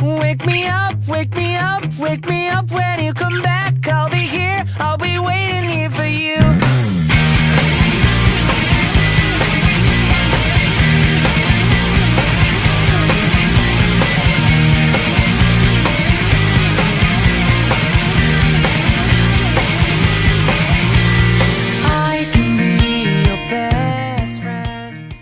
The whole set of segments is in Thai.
Wake me up, wake me up, wake me up when you come back. I'll be here, I'll be waiting here for you. I can be your best friend.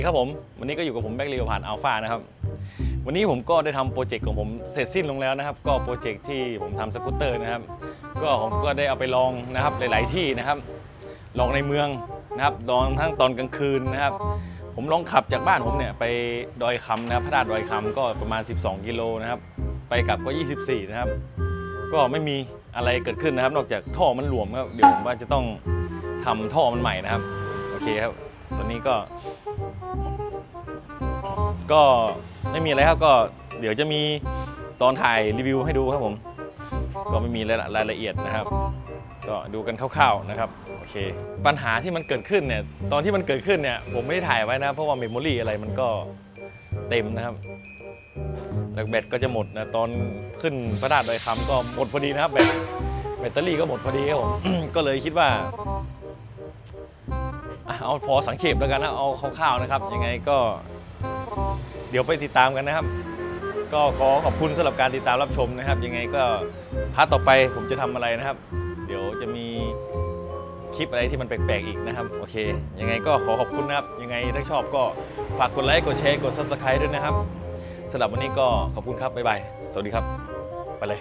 ครับผมวันนี้ก็อยู่กับผมแบ็คลีโอผ่านอัลฟานะครับวันนี้ผมก็ได้ทำโปรเจกต์ของผมเสร็จสิ้นลงแล้วนะครับก็โปรเจกต์ที่ผมทำสกูตเตอร์นะครับก็ผมก็ได้เอาไปลองนะครับหลายๆที่นะครับลองในเมืองนะครับลองทั้งตอนกลางคืนนะครับผมลองขับจากบ้านผมเนี่ยไปดอยคำนะครับพระธาตุดอยคำก็ประมาณ12กิโลนะครับไปกลับก็24นะครับก็ไม่มีอะไรเกิดขึ้นนะครับนอกจากท่อมันหลวมครับเดี๋ยวผมว่าจะต้องทำท่อมันใหม่นะครับโอเคครับตอนนี้ก็ไม่มีอะไรครับก็เดี๋ยวจะมีตอนถ่ายรีวิวให้ดูครับผมก็ไม่มีรายละเอียดนะครับก็ดูกันคร่าวๆนะครับโอเคปัญหาที่มันเกิดขึ้นเนี่ยตอนที่มันเกิดขึ้นเนี่ยผมไม่ได้ถ่ายไว้นะเพราะว่าเมมโมรี่อะไรมันก็เต็มนะครับแล้วแบตก็จะหมดนะตอนขึ้นพระธาตุดอยคำก็หมดพอดีนะครับแบตเตอรี่ก็หมดพอดีครับผม ก็เลยคิดว่าเอาพอสังเกตแล้วกันนะเอาคร่าวๆนะครับยังไงก็เดี๋ยวไปติดตามกันนะครับก็ขอขอบคุณสำหรับการติดตามรับชมนะครับยังไงก็พาร์ทต่อไปผมจะทำอะไรนะครับเดี๋ยวจะมีคลิปอะไรที่มันแปลกๆอีกนะครับโอเคยังไงก็ขอขอบคุณนะครับยังไงถ้าชอบก็ฝากกดไลค์กดแชร์กด Subscribe ด้วยนะครับสำหรับวันนี้ก็ขอบคุณครับบ๊ายบายสวัสดีครับไปเลย